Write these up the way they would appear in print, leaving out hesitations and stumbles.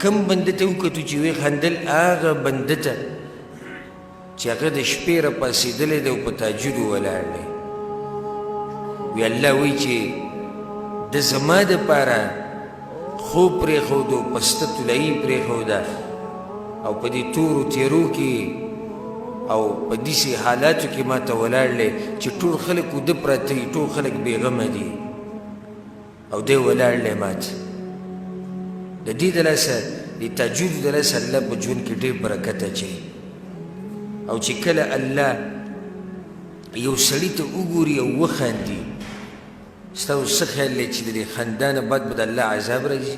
کم بنده ته وکتو چې ویې خندل هغه بنده ته چې هغه د شپې راپاڅېدلی دی او په تهجدو ولاړ دی وی الله وایي چې د زما دپاره خوب پرېښودو پسته طلایي پرېښوده او په دې تورو تیرو کې او په داسې حالاتو کې ما ته ولاړ دی چې ټول خلک اوده پراته دي ټول خلک بېغمه دي او دی ولاړ دی ما ته د دې د لاسه د تهجدو د لاسه الله په ژوند کې ډېر برکت اچوي او چې کله الله یو سړي ته وګوري او وخاندي ستاسو څه خیال دی چې د دې خندا نه بعد به د الله عذاب راځي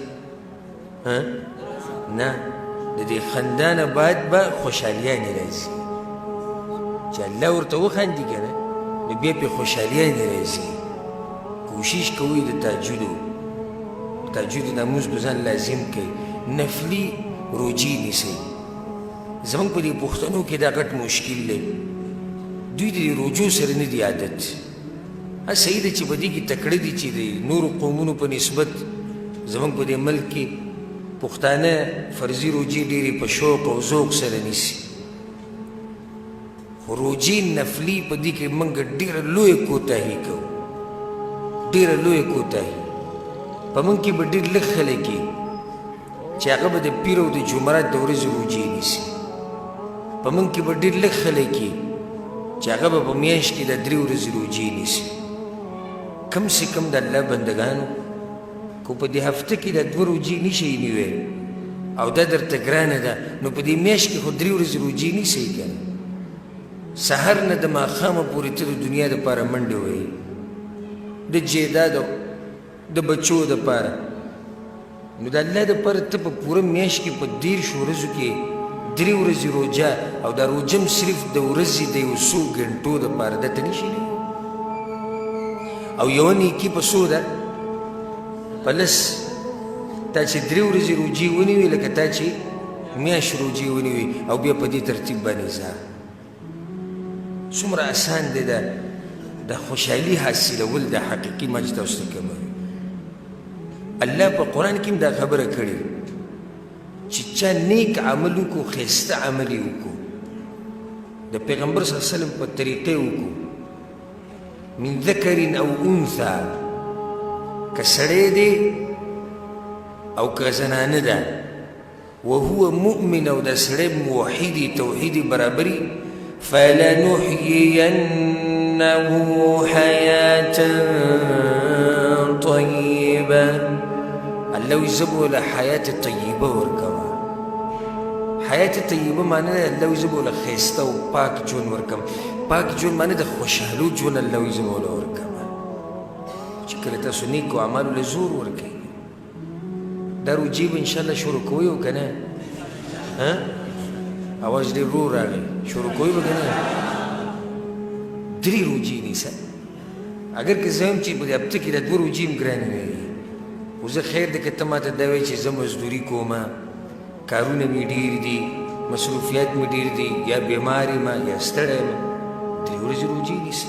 نه د دې خندا نه بعد به خوشحالیانې راځي چې الله ورته وخاندي که نه نو بیا پرې خوشحالیانې راځي کوشش کوئ د تهجدو تهجد نماز به ځان لازم کوي نفلي روجې نیسئ زموږ په دې پښتنو کې دا غټ مشکل دی دوی د دې روجو سره نه دي عادت صحیح ده چې په دې کې تکړه دي چې د نورو قومونو په نسبت زموږ په دې ملک کې پښتانه فرضي روجې ډېرې په شوق او ذوق سره نیسي خو روجې نفلي په دې کې موږ ډېره لویه کوتاهي کوو ډېره لویه کوتاهي په موږ کې به ډېر لږ خلک وي چې هغه به د پیر او د جمعرات د ورځې روجې نیسي په موږ کې به ډېر لږ خلک وي چې هغه به په میاشت کې د 3 ورځې روجې نیسي کم سے کم د الله بندګانو کو په دې هفته کې د 2 روجې نشئ نیوی او دا درته ګرانه ده نو په دې میاشت کې خو 3 ورځې روجې نیسئ که نه سحر نه د ماښامه پورې ته د دنیا دپاره منډې وهئ د جیدادو د بچو دپاره نو د الله دپاره ته په پوره میاشت کې په 10 ورځو کې 3 ورځې روجه او دا روجه هم صرف د ورځې د یو څو ګنټو دپاره ده ته نشي او یوه نیکي په څو ده په لس تا چې 3 ورځې روجې ونیوې لکه تا چې میاشت روجې ونیوې او بیا په دې ترتیب باندې ځه څومره اسان دی د خوشحالي حاصلول د حقیقي مجد او استقامت الله په قرآن کې هم دا خبره کړې چې چا نیک عمل وکړو ښایسته عمل یې وکړو د پیغمبر صلی الله علیه وسلم په طریقې وکړو من ذکر او انثى که سړی دی او که زنانه ده وهو مؤمن او دا سړی موحدي توحیدي برابري فلنحيينه حياة طيبة الله وی زه به له حیات طیبه ورکوم حیات طیبه معنی ده الله وی زه به له ښایسته او پاک ژوند ورکوم پاک ژوند معنی د خوشحالو ژوند الله وی زه به له ورکوم چې کله تاسو نیکو اعمالو له زور ورکوئ دا روجې به انشاءالله شروع کوئ او که نه اواز ډېر ورو راغی شروع کوئ به که نه 3 روجې نیسه اگر که زه هم چې په دې هفته کې د 2 روجې هم ګرانې نه وي خو زه خیر دی که ته ما ته دا وایې چې زه مزدوري کومه کارونه مې ډېر دي مصروفیات مې ډېر دي یا بیمار یم یا ستړی یم 3 ورځې روجې نیسه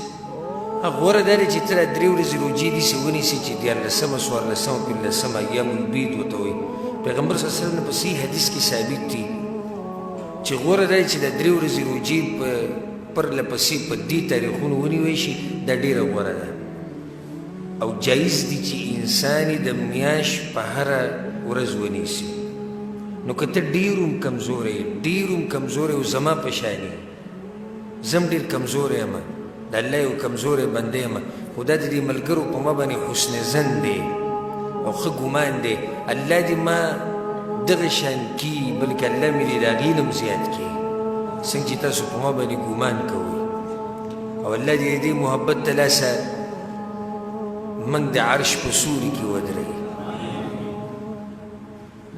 غوره دا دی چې ته دا 3 ورځې روجې داسې ونیسې چې 14مه 14مه 15مه ایام البید ورته وایي پیغمبر صلی الله علیه وسلم په صحیح حدیث کې ثابت دي چې غوره دا دی چې دا 3 ورځې روجې پرله پسې په دې تاریخونو ونیوی شي دا ډېره غوره ده او جایز دي چې انسان د میاشت په هره ورځ ونیسي نو که ته ډېر هم کمزوری ډېر هم کمزوری او زما په شان یې زه هم ډېر کمزوری یم د الله یو کمزوری بنده یم خو دا د دې ملګرو په ما باندې حسن ظن دی او ښه ګمان دی الله دې ما دغه شان کي بلکې الله مې دې د هغې نه هم زیات کړي څنګه چې تاسو په ما باندې ګمان کوئ او الله دې دې محبت د لاسه موږ د عرش په سوري کې ودرئ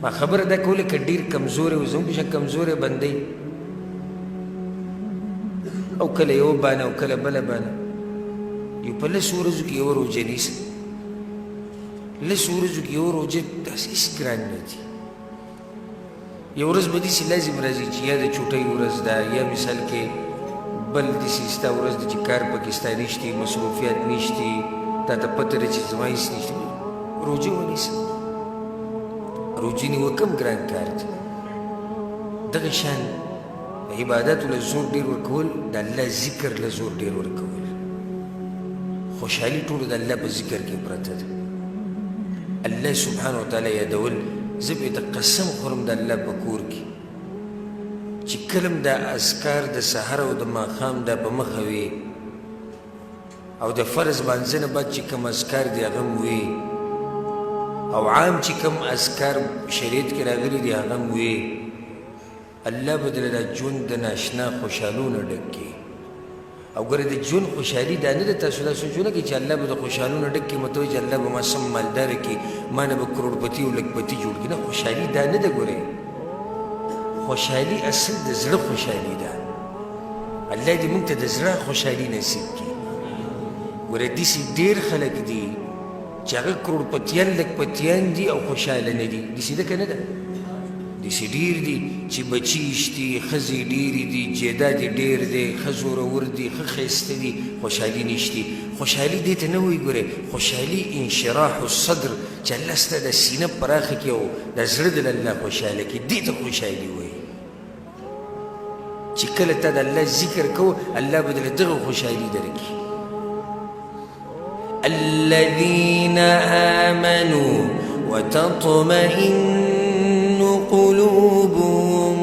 ما خبره دا کوله که ډېر کمزوری او زموږ په شان کمزوری بندی او کله یو بانه او کله بله بانه یو په 10 ورځو کې یو روجه نیسه 10 ورځو کې یو روجه داسې هېڅ ګران نه دي یو ورځ به داسې لازم راځي چې یا د چوټۍ ورځ ده یا مثال کې بل داسې ستا ورځ ده چې کار پکې ستا نشتي مصروفیات نشتي تا ته پته ده چې زما هېڅ نشته روجه ونیسه روجې نیول کم ګران کار دی دغه شان عباداتو له زور ډېر ورکول د الله ذکر له زور ډېر ورکول خوشحالي ټولو د الله په ذکر کې پرته ده الله سبحانه وتعالی یادول زه به د قسم خورم د الله په کور کې چې کله م دا اذکار د سحر او د ماښام دا په مخه وي او د فرض مانځه نه بعد چې کوم اذکار دي هغه م وي او عام چې کوم اذکار شریعت کې راغلي دي هغه م وي الله به دله دا ژوند د ناشنا خوشحالونه ډک کړي او ګوره د ژوند خوشحالي دا نه ده تاسو دا سوچونه کې چې الله به د خوشحالونه ډک کړي مته وایي چې الله به ما سم مالداره کړي ما نه به کروڑپتي او لکپتي جوړ کړي نه خوشحالي دا نه ده ګورئ خوشحالي اصل د زړه خوشحالي ده الله دې موږ ته د زړه خوشحالي نصیب کړي ګوره داسې ډېر خلک دي چې هغه کروڑپتیان لکپتیان دي او خوشحاله نه دي داسې ده که نه ده داسې ډېر دي چې بچي شتي ښځې ډېرې دي جیداد یې ډېر دی ښه زورور دي ښه ښایسته دي خوشحالي نشتي خوشحالي دې ته نه وایي ګورې خوشحالي انشراح الصدر چې الله ستا د سینه پراخه کړي او د زړه دې له الله خوشحاله کړي دې ته خوشحالي وایي چې کله تا د الله ذکر کوو الله به دله دغه خوشحالي درکړي الذين آمنوا وتطمئن قلوبهم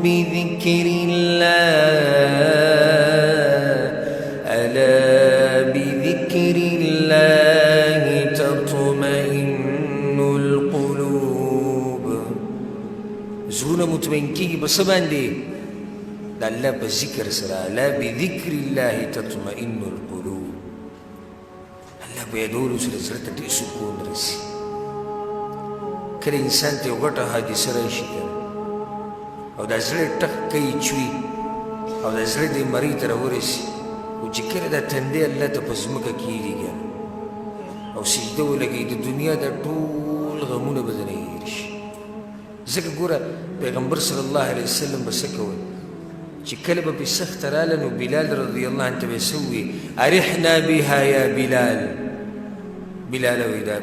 بذكر الله ألا بذكر الله تطمئن القلوب زړونه مطمئن کېږي په څه باندې د الله په ذکر سره ألا بذكر الله تطمئن القلوب الله په یادولو سره زړه ته ډېر سکون رسي کله انسان ته یو غټه حادثه راشي او دا زړه ټک کوي چوي او دا زړه دې مرۍ ته راورسي او چې کله دا تندی الله ته په ځمکه کېږي او سجده ولګوي د دنیا دا ټول غمونه به ځنې هېر شي ځکه ګوره پیغمبر صلی الله علیه وسلم به څه کول چې کله به پې سخته راله نو بلال رضی الله عنه ته به یې څه ووي ارحنا بها یا بلال بلاله وایي دا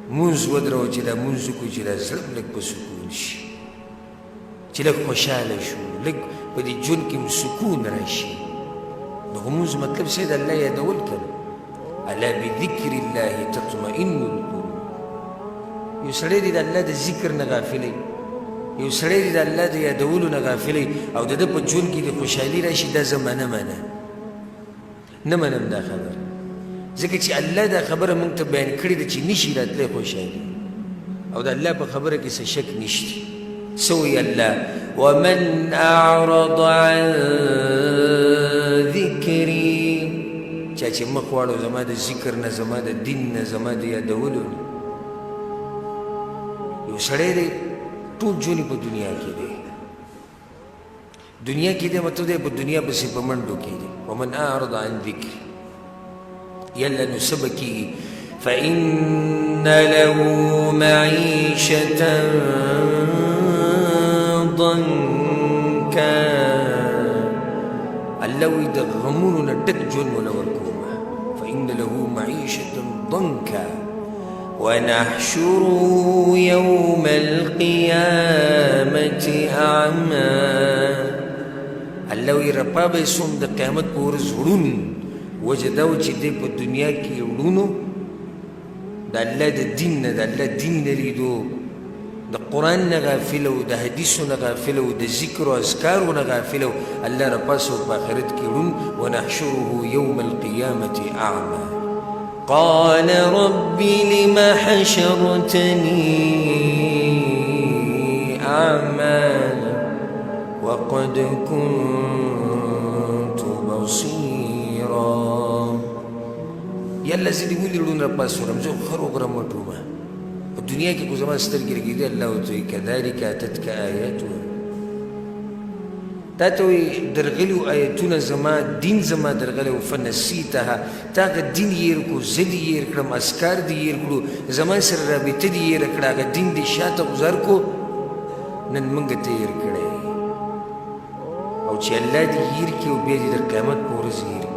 مونځ ودروه چې دا مونځ وکړو چې دا زړه م لږ په سکون شي چې لږ خوشحاله شو لږ په دې ژوند کې م سکون راشي دغه مونځ مطلب څه د الله یادول که نه الا بذکر الله تطمئن القلوب یو سړی دی د الله د ذکر نه غافلی یو سړی دی د الله د یادولو نه غافلی او د ده په ژوند کې د خوشحالي راشي دا زه نه منم دا خبره ځکه چې الله دا خبره موږ ته بیان کړې ده چې نشي راتلی خوشحالي او د الله په خبره کې څه شک نشته څه وایي الله ومن اعرض عن ذکري چا چې مخ واړو زما د ذکر نه زما د دین نه زما د یادولو نه یو سړی دی ټول ژوند په دنیا کې دی دنیا کې دی مطلب دی په دنیا پسې په منډو کې دی ومن اعرض عن ذکري يلا نسبكي فإن له معيشة ضنكا الله إذا غمون ندك جون ونوركوما فإن له معيشة ضنكا ونحشره يوم القيامة أعمى الله يرباب يسوم د قیامت پورې زړون وجه دا و چې دی په دنیا کې وړونو د الله د دین نه د الله دین نه لیدو د قرآن نه غافله و د حدیثو نه غافله و د ذکر و اذکارو نه غافله و الله راپاسه و په آخرت کې وړون ونحشره یوم القیامة اعمى قال رب لم حشرتني اعمى وقد كنت بصيرا یالله زه دې ولې وړون راپاس وړم زه خر وګورم وټومه په دنیا کې خو زما سترګې لګېدې الله ورته وایي کذلک اتتک آیاتنا تا ته وایي درغلي آیتونه زما دین زما درغلی و فنسیتها تا هغه دین یې هېر کړو زه دې هېر کړم اذکار دې هېر کړو زما سره رابطه دې هېره کړه هغه دین دې شاته ګذار کو نن موږ ته هېر کړی او چې الله دې هېر کړي او بیا دې د قیامت په ورځ هېر کړي